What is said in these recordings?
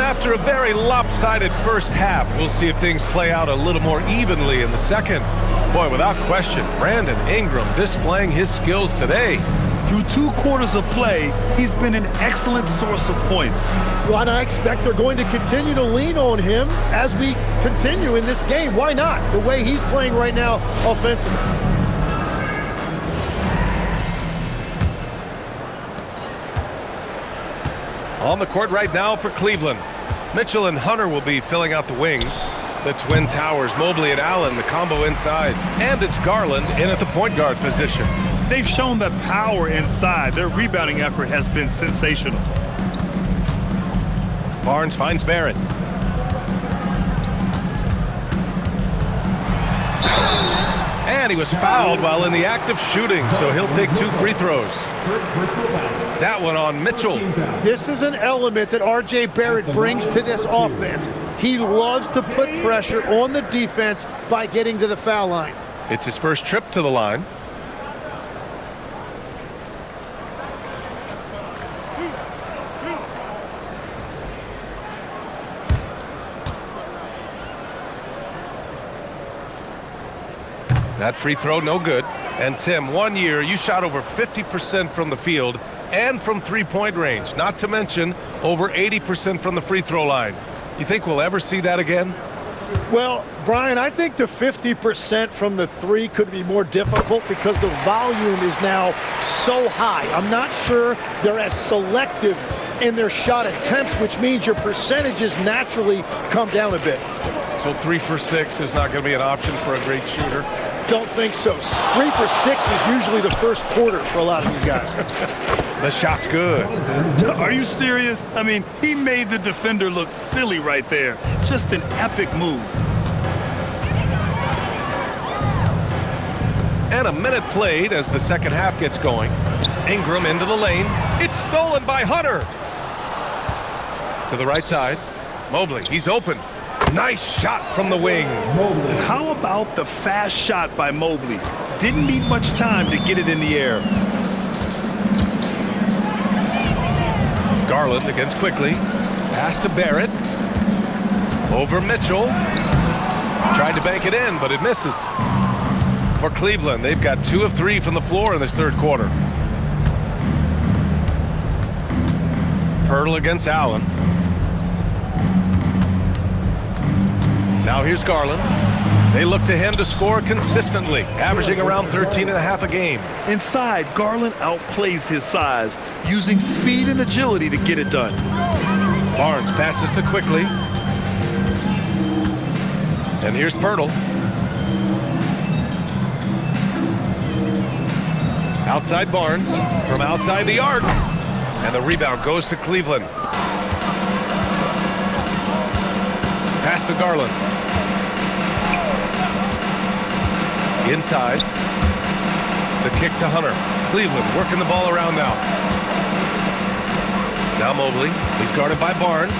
After a very lopsided first half, we'll see if things play out a little more evenly in the second. Boy, without question, Brandon Ingram displaying his skills today. Through 2 quarters of play, he's been an excellent source of points. Well, and I expect they're going to continue to lean on him as we continue in this game. Why not? The way he's playing right now offensively. On the court right now for Cleveland. Mitchell and Hunter will be filling out the wings. The Twin Towers, Mobley and Allen, the combo inside. And it's Garland in at the point guard position. They've shown that power inside. Their rebounding effort has been sensational. Barnes finds Barrett. And he was fouled while in the act of shooting, so he'll take 2 free throws. That one on Mitchell. This is an element that R.J. Barrett brings to this offense. He loves to put pressure on the defense by getting to the foul line. It's his first trip to the line. That free throw, no good. And Tim, 1 year, you shot over 50% from the field and from three-point range, not to mention over 80% from the free throw line. You think we'll ever see that again? Well, Brian, I think the 50% from the three could be more difficult because the volume is now so high. I'm not sure they're as selective in their shot attempts, which means your percentages naturally come down a bit. So 3 for 6 is not going to be an option for a great shooter? Don't think so. 3 for 6 is usually the first quarter for a lot of these guys. The shot's good. Are you serious? I mean, he made the defender look silly right there. Just an epic move. And a minute played as the second half gets going. Ingram into the lane. It's stolen by Hunter. To the right side. Mobley, he's open. Nice shot from the wing. How about the fast shot by Mobley? Didn't need much time to get it in the air. Garland against Quickly. Pass to Barrett. Over Mitchell. Tried to bank it in, but it misses. For Cleveland, they've got 2 of 3 from the floor in this third quarter. Pirtle against Allen. Now here's Garland. They look to him to score consistently, averaging around 13.5 a game. Inside, Garland outplays his size, using speed and agility to get it done. Barnes passes to Quickly. And here's Pirtle. Outside Barnes, from outside the arc. And the rebound goes to Cleveland. Pass to Garland. Inside. The kick to Hunter. Cleveland working the ball around now. Now Mobley. He's guarded by Barnes.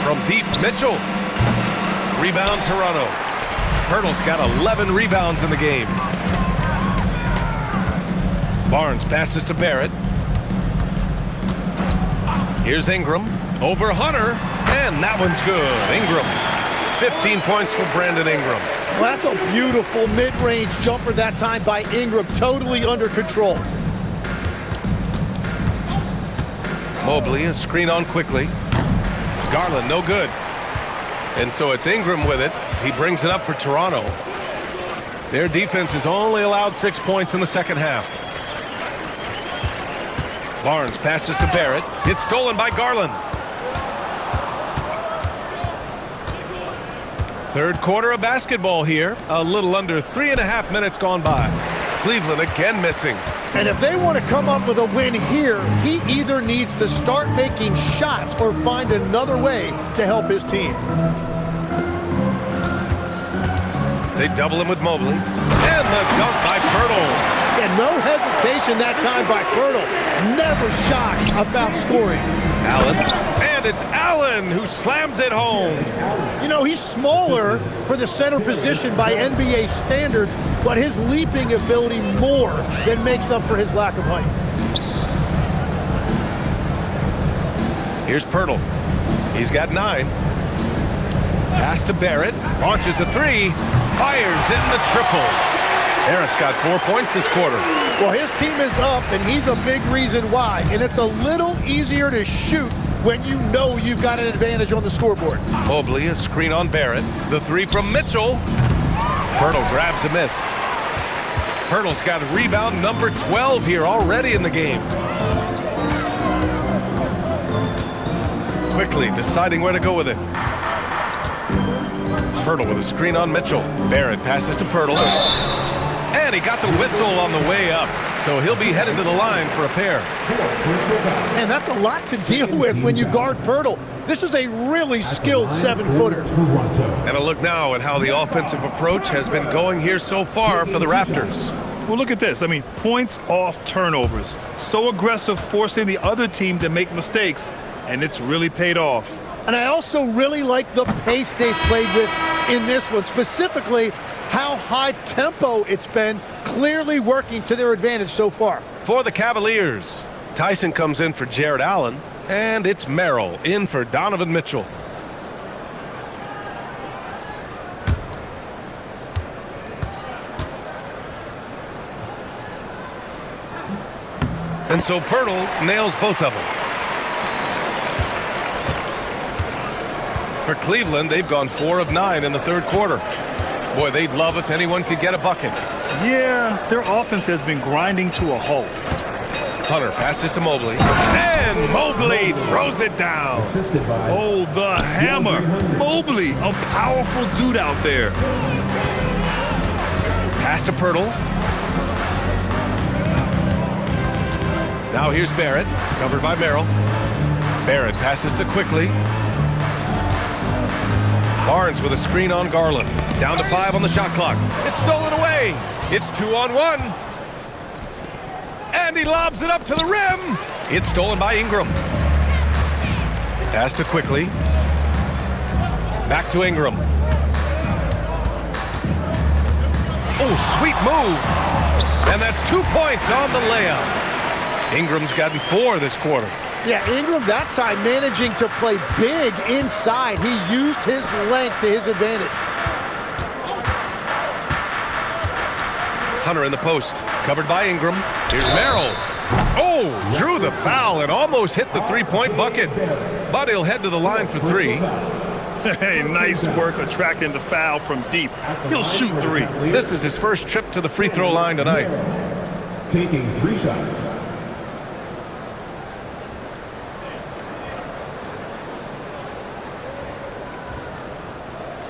From deep, Mitchell. Rebound, Toronto. Pirtle's got 11 rebounds in the game. Barnes passes to Barrett. Here's Ingram. Over Hunter. And that one's good. Ingram. 15 points for Brandon Ingram. Well, that's a beautiful mid-range jumper that time by Ingram. Totally under control. Mobley, a screen on Quickly. Garland, no good. And so it's Ingram with it. He brings it up for Toronto. Their defense has only allowed 6 points in the second half. Barnes passes to Barrett. It's stolen by Garland. Third quarter of basketball here. A little under 3.5 minutes gone by. Cleveland again missing. And if they want to come up with a win here, he either needs to start making shots or find another way to help his team. They double him with Mobley. And the dunk by Pirtle. And no hesitation that time by Pirtle. Never shy about scoring. Allen. And it's Allen who slams it home. You know, he's smaller for the center position by NBA standards, but his leaping ability more than makes up for his lack of height. Here's Pirtle. He's got 9. Pass to Barrett. Launches a 3. Fires in the triple. Barrett's got 4 points this quarter. Well, his team is up, and he's a big reason why. And it's a little easier to shoot when you know you've got an advantage on the scoreboard. Mobley, a screen on Barrett. The 3 from Mitchell. Pirtle grabs a miss. Pirtle's got rebound number 12 here already in the game. Quickly deciding where to go with it. Pirtle with a screen on Mitchell. Barrett passes to Pirtle. And he got the whistle on the way up. So he'll be headed to the line for a pair. And that's a lot to deal with when you guard Pirtle. This is a really skilled 7-footer. And a look now at how the offensive approach has been going here so far for the Raptors. Well, look at this. I mean, points off turnovers. So aggressive, forcing the other team to make mistakes, and it's really paid off. And I also really like the pace they've played with in this one, specifically how high tempo it's been, clearly working to their advantage so far. For the Cavaliers, Tyson comes in for Jared Allen, and it's Merrill in for Donovan Mitchell. And so Pirtle nails both of them. For Cleveland, they've gone 4 of 9 in the third quarter. Boy, they'd love if anyone could get a bucket. Yeah, their offense has been grinding to a halt. Hunter passes to Mobley. And Mobley throws it down. Oh, the hammer. Mobley, a powerful dude out there. Pass to Pirtle. Now here's Barrett, covered by Merrill. Barrett passes to Quickly. Barnes with a screen on Garland. Down to 5 on the shot clock. It's stolen away. It's 2-on-1. And he lobs it up to the rim. It's stolen by Ingram. Pass to Quickly. Back to Ingram. Oh, sweet move. And that's 2 points on the layup. Ingram's gotten 4 this quarter. Yeah, Ingram that time managing to play big inside. He used his length to his advantage. Hunter in the post, covered by Ingram. Here's Merrill. Oh, drew the foul and almost hit the 3-point bucket. But he'll head to the line for 3. Hey, nice work attracting the foul from deep. He'll shoot 3. This is his first trip to the free throw line tonight. Taking 3 shots.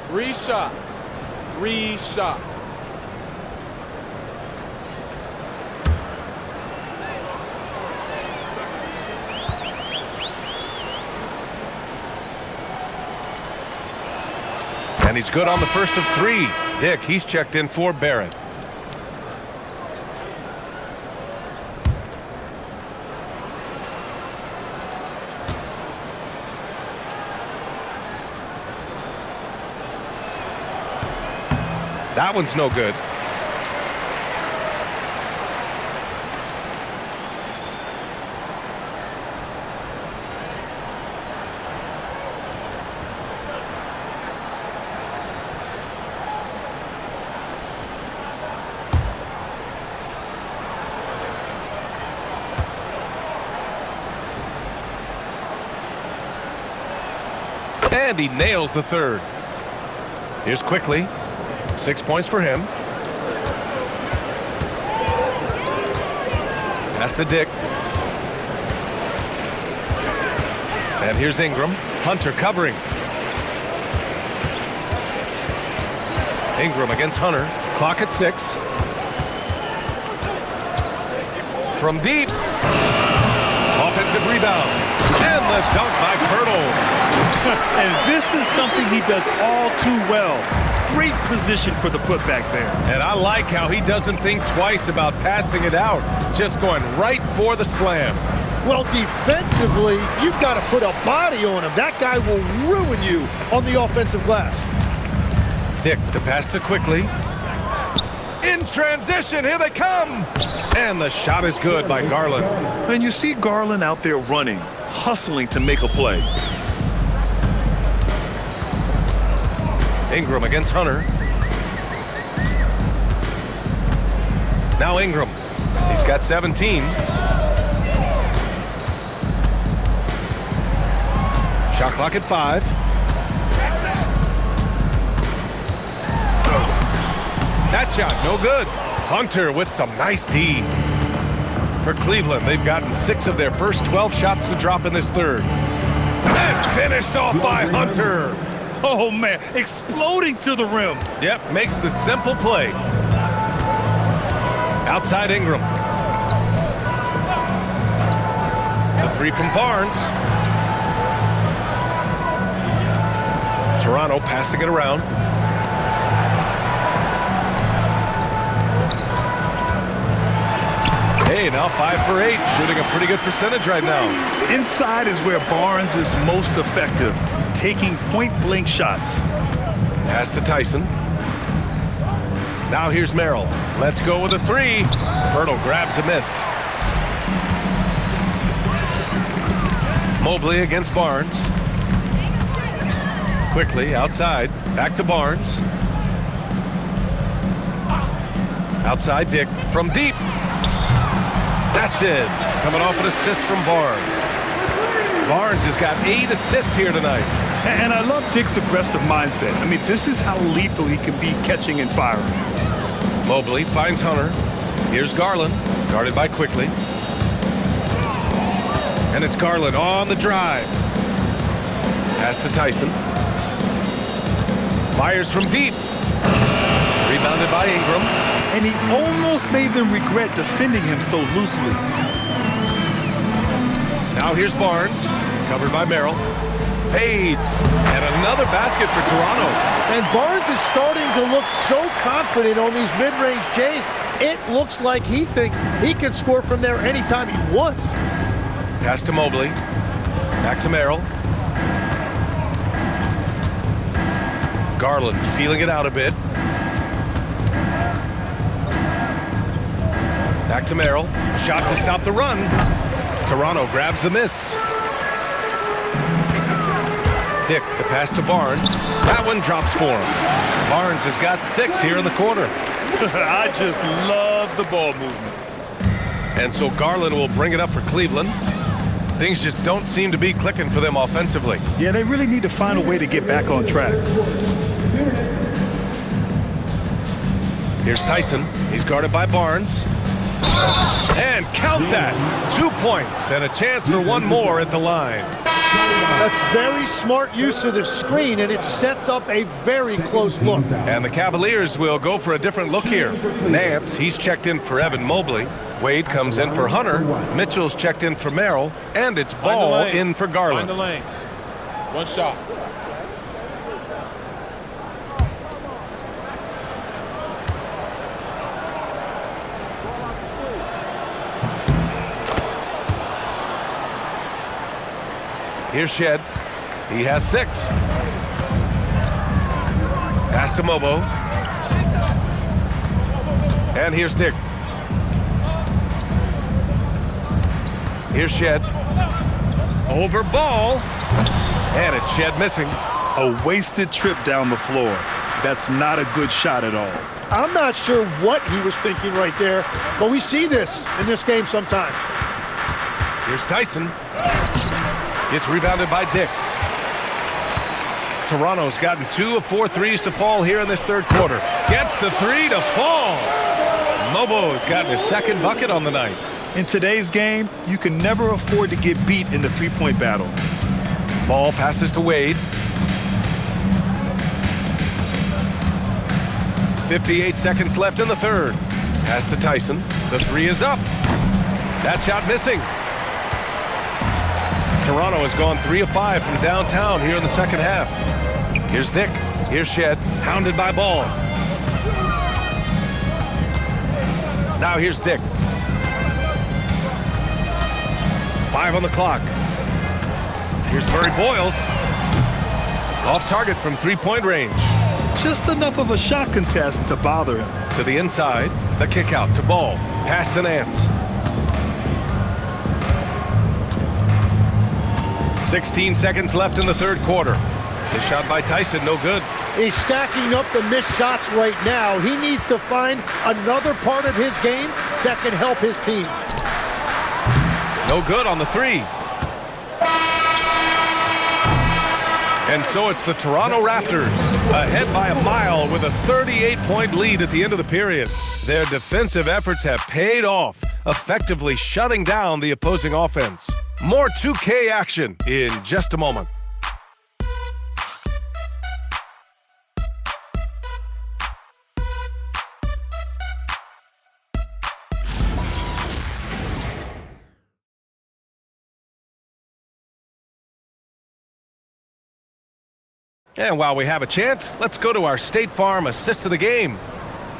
Three shots. And he's good on the first of 3. Dick, he's checked in for Barrett. That one's no good. And he nails the third. Here's Quickly. 6 points for him. Pass to Dick. And here's Ingram. Hunter covering. Ingram against Hunter. Clock at 6. From deep. Offensive rebound. And the dunk by Pirtle. And this is something he does all too well. Great position for the putback there. And I like how he doesn't think twice about passing it out. Just going right for the slam. Well, defensively, you've got to put a body on him. That guy will ruin you on the offensive glass. Dick, the pass to Quickly. In transition, here they come. And the shot is good by Garland. And you see Garland out there running. hustling to make a play. Ingram against Hunter. Now Ingram. He's got 17. Shot clock at 5. That shot, no good. Hunter with some nice D. For Cleveland, they've gotten 6 of their first 12 shots to drop in this third. And finished off by Hunter. Oh, man, exploding to the rim. Yep, makes the simple play. Outside Ingram. The 3 from Barnes. Toronto passing it around. Hey, now 5 for 8, shooting a pretty good percentage right now. Inside is where Barnes is most effective, taking point-blank shots. Pass to Tyson. Now here's Merrill. Let's go with a 3. Pirtle grabs a miss. Mobley against Barnes. Quickly outside. Back to Barnes. Outside Dick from deep. That's it. Coming off an assist from Barnes. Barnes has got 8 assists here tonight. And I love Dick's aggressive mindset. I mean, this is how lethal he can be catching and firing. Mobley finds Hunter. Here's Garland, guarded by Quickly. And it's Garland on the drive. Pass to Tyson. Fires from deep. Rebounded by Ingram. And he almost made them regret defending him so loosely. Now here's Barnes, covered by Merrill. Fades. And another basket for Toronto. And Barnes is starting to look so confident on these mid-range Jays. It looks like he thinks he can score from there anytime he wants. Pass to Mobley. Back to Merrill. Garland feeling it out a bit. Back to Merrill. Shot to stop the run. Toronto grabs the miss. Dick, the pass to Barnes. That one drops for him. Barnes has got 6 here in the quarter. I just love the ball movement. And so Garland will bring it up for Cleveland. Things just don't seem to be clicking for them offensively. Yeah, they really need to find a way to get back on track. Here's Tyson. He's guarded by Barnes. And count that. 2 points and a chance for one more at the line. That's very smart use of the screen, and it sets up a very close look. And the Cavaliers will go for a different look here. Nance, he's checked in for Evan Mobley. Wade comes in for Hunter. Mitchell's checked in for Merrill. And it's Ball in for Garland. Find the lanes. One shot. Here's Shed. He has 6. Pass to Mobo. And here's Dick. Here's Shed. Over Ball. And it's Shed missing. A wasted trip down the floor. That's not a good shot at all. I'm not sure what he was thinking right there, but we see this in this game sometimes. Here's Tyson. Gets rebounded by Dick. Toronto's gotten 2 of 4 threes to fall here in this third quarter. Gets the 3 to fall. Mobo's gotten his 2nd bucket on the night. In today's game, you can never afford to get beat in the three-point battle. Ball passes to Wade. 58 seconds left in the third. Pass to Tyson. The 3 is up. That shot missing. Toronto has gone 3 of 5 from downtown here in the second half. Here's Dick. Here's Shed. Hounded by Ball. Now here's Dick. 5 on the clock. Here's Murray Boyles. Off target from 3-point range. Just enough of a shot contest to bother him. To the inside. The kick out to Ball. Pass to Nance. 16 seconds left in the third quarter. The shot by Tyson, no good. He's stacking up the missed shots right now. He needs to find another part of his game that can help his team. No good on the three. And so it's the Toronto Raptors, ahead by a mile with a 38-point lead at the end of the period. Their defensive efforts have paid off, effectively shutting down the opposing offense. More 2K action in just a moment. And while we have a chance, let's go to our State Farm assist of the game.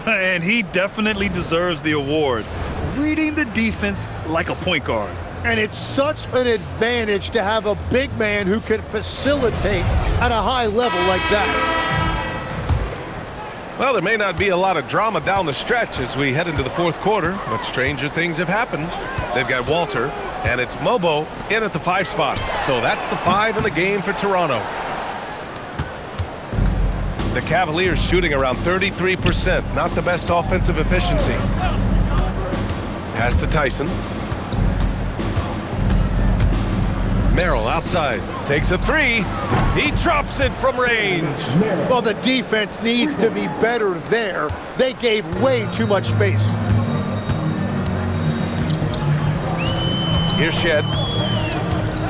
And he definitely deserves the award. Reading the defense like a point guard. And it's such an advantage to have a big man who can facilitate at a high level like that. Well, there may not be a lot of drama down the stretch as we head into the fourth quarter, but stranger things have happened. They've got Walter, and it's Mobo in at the 5 spot. So that's the 5 in the game for Toronto. The Cavaliers shooting around 33%, not the best offensive efficiency. Pass to Tyson. Merrill outside, takes a 3. He drops it from range. Well, the defense needs to be better there. They gave way too much space. Here's Shed.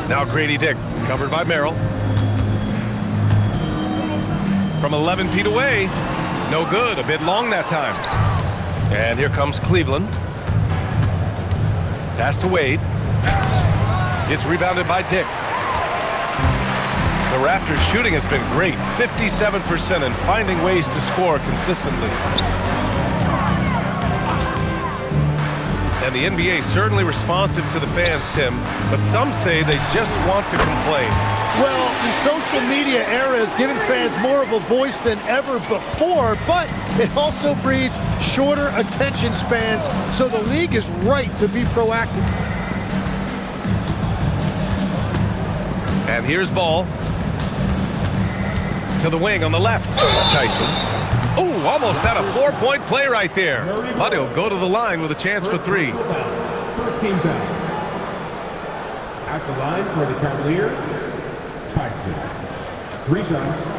Now Grady Dick, covered by Merrill. From 11 feet away, no good, a bit long that time. And here comes Cleveland. Pass to Wade. It's rebounded by Dick. The Raptors shooting has been great, 57% and finding ways to score consistently. And the NBA certainly responsive to the fans, Tim, but some say they just want to complain. Well, the social media era has given fans more of a voice than ever before, but it also breeds shorter attention spans, so the league is right to be proactive. And here's Ball. To the wing on the left. Tyson. Oh, almost had a 4-point play right there. But he'll go to the line with a chance for 3. First team foul. At the line for the Cavaliers, Tyson. 3 shots.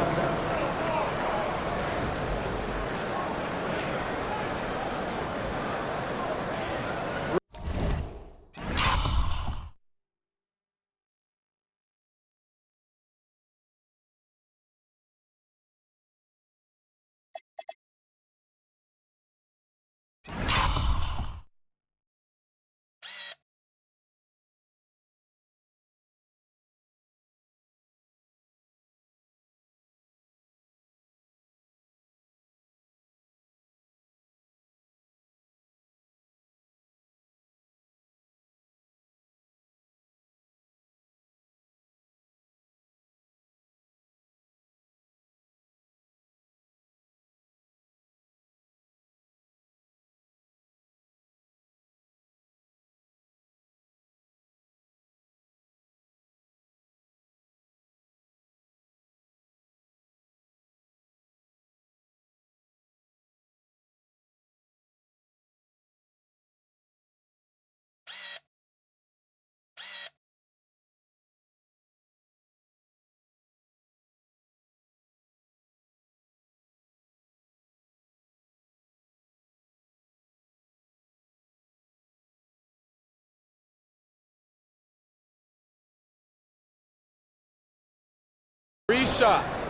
Three shots.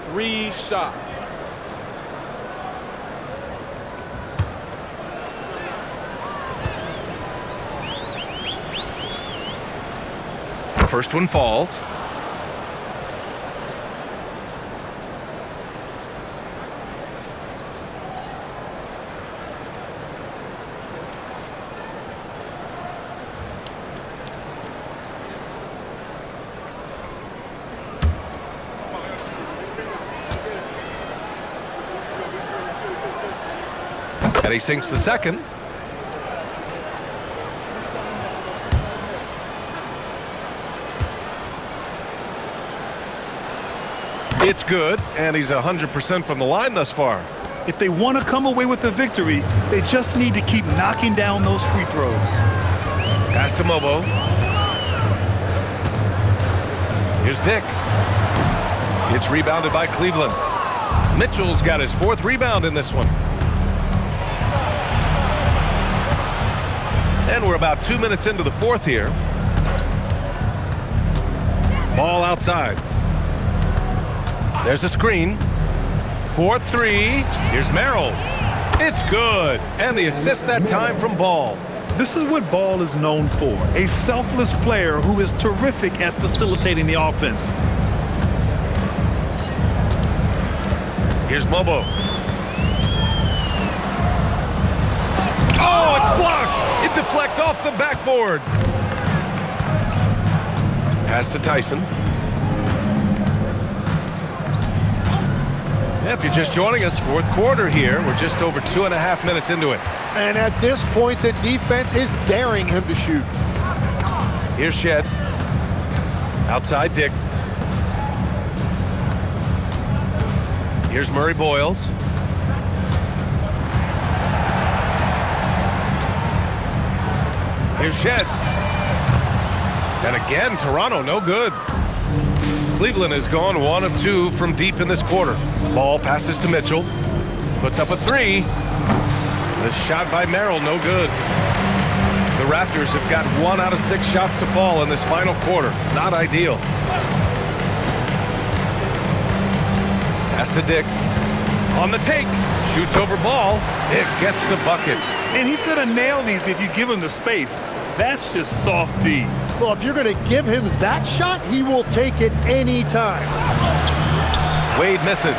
3 shots. The first one falls. And he sinks the second. It's good, and he's 100% from the line thus far. If they want to come away with a victory, they just need to keep knocking down those free throws. Pass to Mobo. Here's Dick. It's rebounded by Cleveland. Mitchell's got his 4th rebound in this one. And we're about 2 minutes into the 4th here. Ball outside. There's a screen. 4-3. Here's Merrill. It's good. And the assist that time from Ball. This is what Ball is known for, a selfless player who is terrific at facilitating the offense. Here's Mobo. Oh, it's blocked. It deflects off the backboard. Pass to Tyson. Yeah, if you're just joining us, 4th quarter here. We're just over 2.5 minutes into it. And at this point, the defense is daring him to shoot. Here's Shed. Outside Dick. Here's Murray Boyles. Here's Shed. And again, Toronto, no good. Cleveland has gone 1 of 2 from deep in this quarter. Ball passes to Mitchell. Puts up a 3. The shot by Merrill, no good. The Raptors have got 1 out of 6 shots to fall in this final quarter. Not ideal. Pass to Dick. On the take. Shoots over Ball. It gets the bucket. And he's going to nail these if you give him the space. That's just soft D. Well, if you're going to give him that shot, he will take it any time. Wade misses.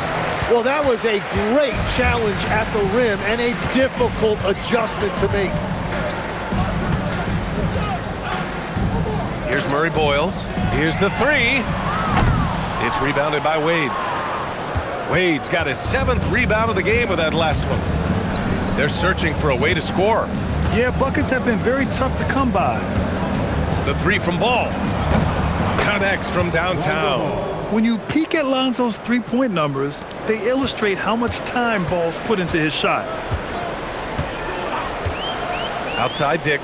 Well, that was a great challenge at the rim and a difficult adjustment to make. Here's Murray Boyles. Here's the 3. It's rebounded by Wade. Wade's got his 7th rebound of the game with that last one. They're searching for a way to score. Yeah, buckets have been very tough to come by. The 3 from Ball. Connects from downtown. When you peek at Lonzo's three-point numbers, they illustrate how much time Ball's put into his shot. Outside Dick.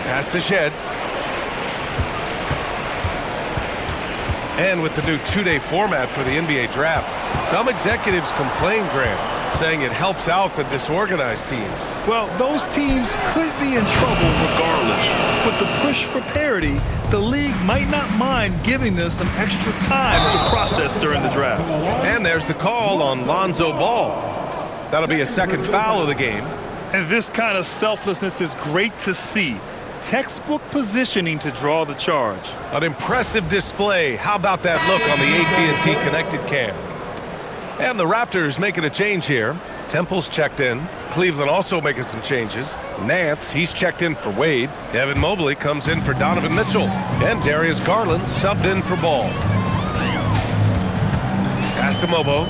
Pass to Shed. And with the new 2-day format for the NBA draft, some executives complain, Grant, saying it helps out the disorganized teams. Well, those teams could be in trouble regardless. With the push for parity, the league might not mind giving them some extra time to process during the draft. And there's the call on Lonzo Ball. That'll be a 2nd foul of the game. And this kind of selflessness is great to see. Textbook positioning to draw the charge. An impressive display. How about that look on the AT&T connected cam? And the Raptors making a change here. Temple's checked in. Cleveland also making some changes. Nance, he's checked in for Wade. Evan Mobley comes in for Donovan Mitchell. And Darius Garland subbed in for Ball. Pass to Mobo.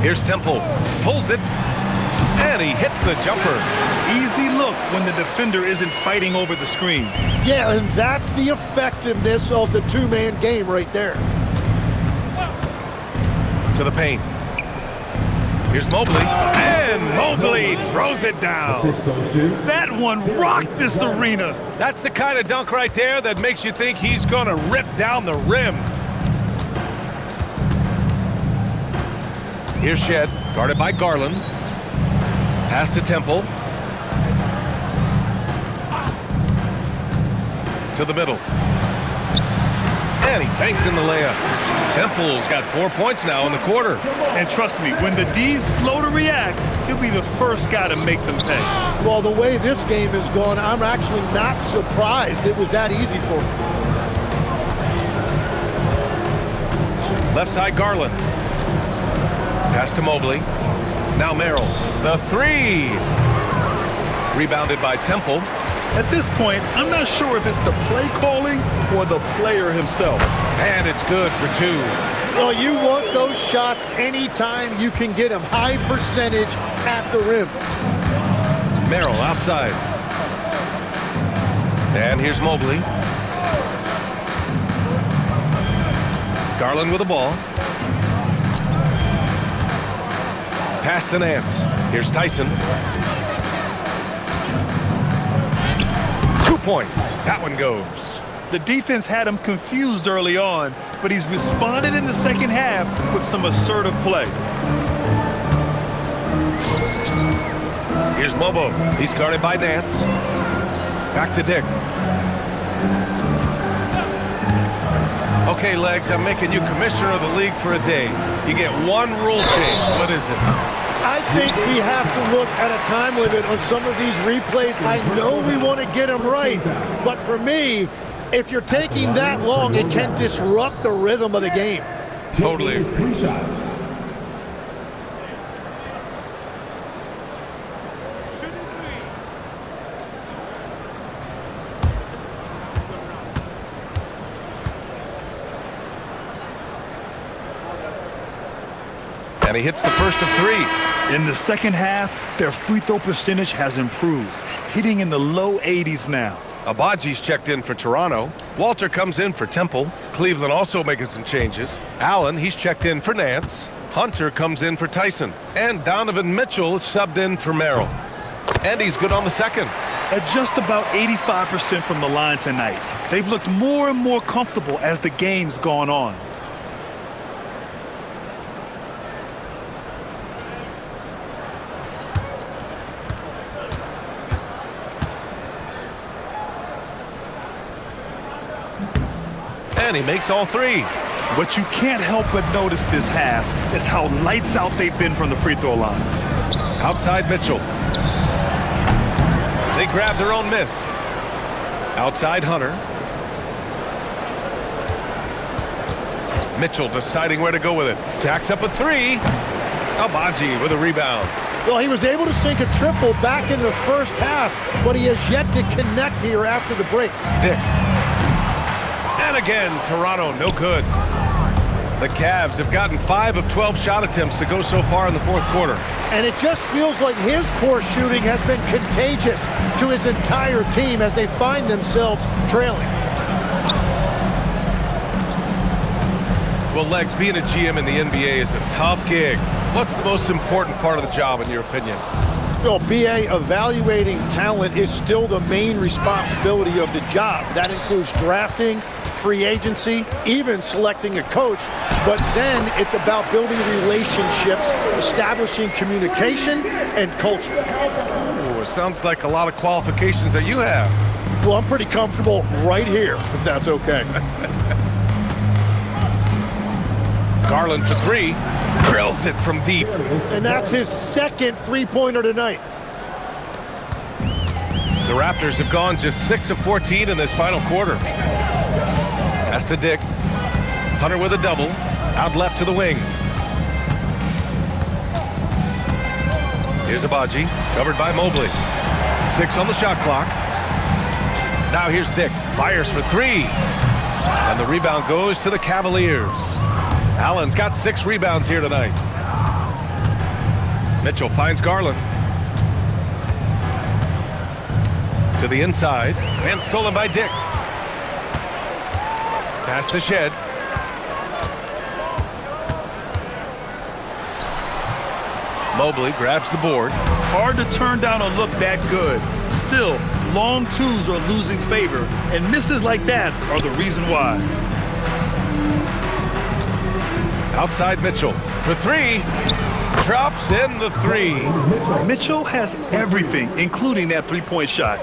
Here's Temple. Pulls it. And he hits the jumper. Easy look when the defender isn't fighting over the screen. Yeah, and that's the effectiveness of the 2-man game right there. To the paint. Here's Mobley. And Mobley throws it down. That one rocked this arena. That's the kind of dunk right there that makes you think he's going to rip down the rim. Here's Shed, guarded by Garland. Pass to Temple. To the middle. And he banks in the layup. Temple's got 4 points now in the quarter. And trust me, when the D's slow to react, he'll be the first guy to make them pay. Well, the way this game is going, I'm actually not surprised it was that easy for him. Left side, Garland. Pass to Mobley. Now Merrill. The 3. Rebounded by Temple. At this point, I'm not sure if it's the play calling or the player himself. And it's good for 2. Well, you want those shots anytime you can get them. High percentage at the rim. Merrill outside. And here's Mobley. Garland with the ball. Pass to Nance. Here's Tyson. 2 points. That one goes. The defense had him confused early on, but he's responded in the second half with some assertive play. Here's Mobo. He's guarded by Nance. Back to Dick. Okay, Legs, I'm making you commissioner of the league for a day. You get one rule change. What is it? I think we have to look at a time limit on some of these replays. I know we want to get them right, but for me, if you're taking that long, it can disrupt the rhythm of the game. Totally. 3 shots. And he hits the first of 3. In the second half, their free throw percentage has improved, hitting in the low 80s now. Abaji's checked in for Toronto. Walter comes in for Temple. Cleveland also making some changes. Allen, he's checked in for Nance. Hunter comes in for Tyson. And Donovan Mitchell is subbed in for Merrill. And he's good on the second. At just about 85% from the line tonight, they've looked more and more comfortable as the game's gone on. And he makes all 3. What you can't help but notice this half is how lights out they've been from the free throw line. Outside Mitchell. They grab their own miss. Outside Hunter. Mitchell deciding where to go with it. Jacks up a 3. Abaji with a rebound. Well, he was able to sink a triple back in the first half, but he has yet to connect here after the break. Dick. And again, Toronto, no good. The Cavs have gotten 5 of 12 shot attempts to go so far in the fourth quarter. And it just feels like his poor shooting has been contagious to his entire team as they find themselves trailing. Well, Legs, being a GM in the NBA is a tough gig. What's the most important part of the job, in your opinion? Well, BA, evaluating talent is still the main responsibility of the job. That includes drafting, free agency, even selecting a coach. But then it's about building relationships, establishing communication, and culture. Ooh, it sounds like a lot of qualifications that you have. Well, I'm pretty comfortable right here, if that's okay. Garland for 3. Drills it from deep. And that's his second three-pointer tonight. The Raptors have gone just 6 of 14 in this final quarter. Pass to Dick. Hunter with a double. Out left to the wing. Here's Abaji, covered by Mobley. 6 on the shot clock. Now here's Dick. Fires for 3. And the rebound goes to the Cavaliers. Allen's got 6 rebounds here tonight. Mitchell finds Garland. To the inside. And stolen by Dick. Pass to Shed. Mobley grabs the board. Hard to turn down a look that good. Still, long twos are losing favor, and misses like that are the reason why. Outside Mitchell for 3. Drops in the 3. Mitchell has everything, including that three-point shot.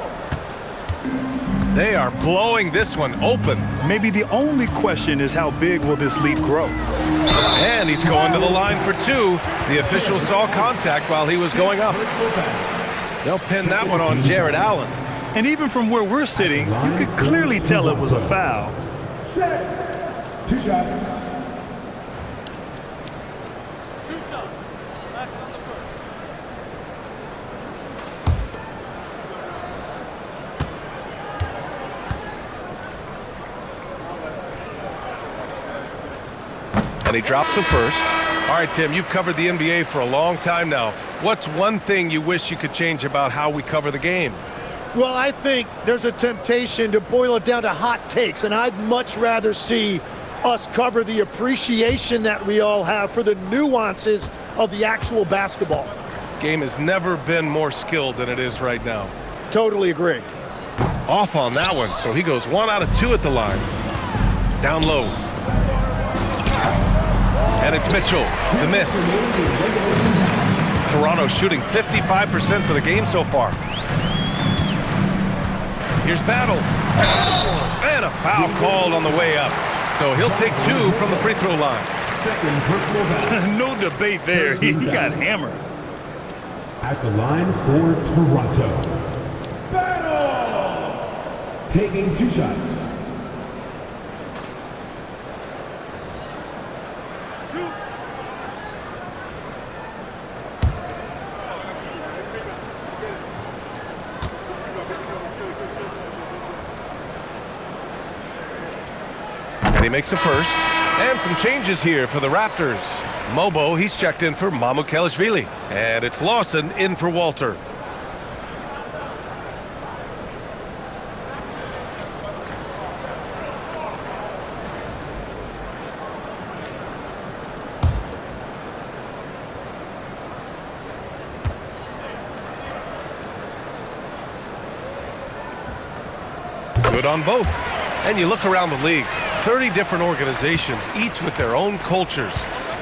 They are blowing this one open. Maybe the only question is how big will this lead grow? And he's going to the line for 2. The official saw contact while he was going up. They'll pin that one on Jared Allen. And even from where we're sitting, you could clearly tell it was a foul. 2 shots. And he drops the first. All right, Tim, you've covered the NBA for a long time now. What's one thing you wish you could change about how we cover the game? Well, I think there's a temptation to boil it down to hot takes, and I'd much rather see us cover the appreciation that we all have for the nuances of the actual basketball. Game has never been more skilled than it is right now. Totally agree. Off on that one, so he goes 1 out of 2 at the line. Down low. And it's Mitchell, the miss. Toronto shooting 55% for the game so far. Here's Battle. And a foul called on the way up. So he'll take 2 from the free throw line. Second personal foul. No debate there. He got hammered. At the line for Toronto. Battle! Taking 2 shots. And he makes a first. And some changes here for the Raptors. Mobo, he's checked in for Mamukelashvili. And it's Lawson in for Walter. Good on both. And you look around the league, 30 different organizations, each with their own cultures.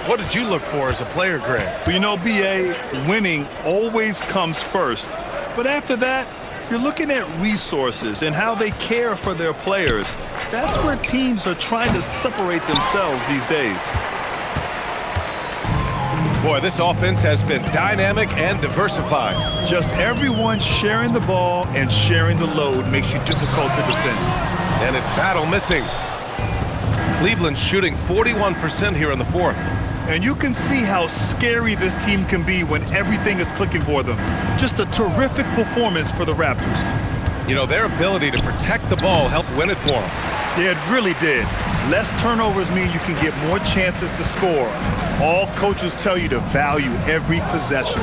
What did you look for as a player, Greg? Well, you know, BA, winning always comes first. But after that, you're looking at resources and how they care for their players. That's where teams are trying to separate themselves these days. Boy, this offense has been dynamic and diversified. Just everyone sharing the ball and sharing the load makes you difficult to defend. And it's Battle missing. Cleveland shooting 41% here in the fourth. And you can see how scary this team can be when everything is clicking for them. Just a terrific performance for the Raptors. You know, their ability to protect the ball helped win it for them. Yeah, it really did. Less turnovers mean you can get more chances to score. All coaches tell you to value every possession.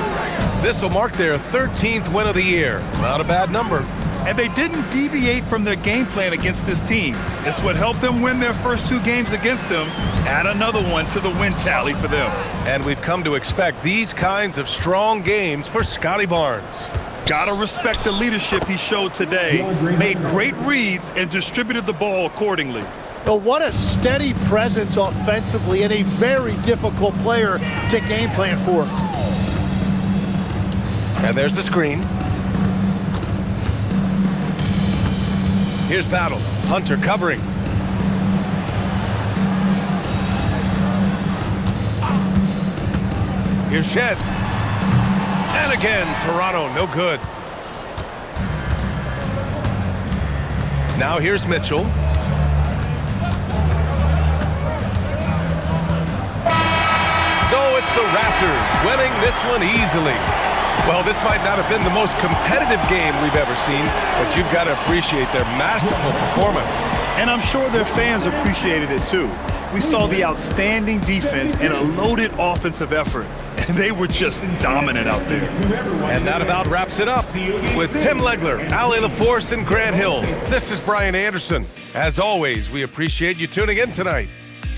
This will mark their 13th win of the year. Not a bad number. And they didn't deviate from their game plan against this team. It's what helped them win their first 2 games against them. Add another one to the win tally for them. And we've come to expect these kinds of strong games for Scotty Barnes. Gotta respect the leadership he showed today. Made great reads and distributed the ball accordingly. But what a steady presence offensively and a very difficult player to game plan for. And there's the screen. Here's Battle. Hunter covering. Here's Shed. And again, Toronto, no good. Now here's Mitchell. So it's the Raptors winning this one easily. Well, this might not have been the most competitive game we've ever seen, but you've got to appreciate their masterful performance. And I'm sure their fans appreciated it too. We saw the outstanding defense and a loaded offensive effort. And they were just dominant out there. And that about wraps it up. With Tim Legler, Ali LaForce, and Grant Hill, this is Brian Anderson. As always, we appreciate you tuning in tonight.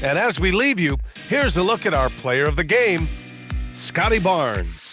And as we leave you, here's a look at our player of the game, Scotty Barnes.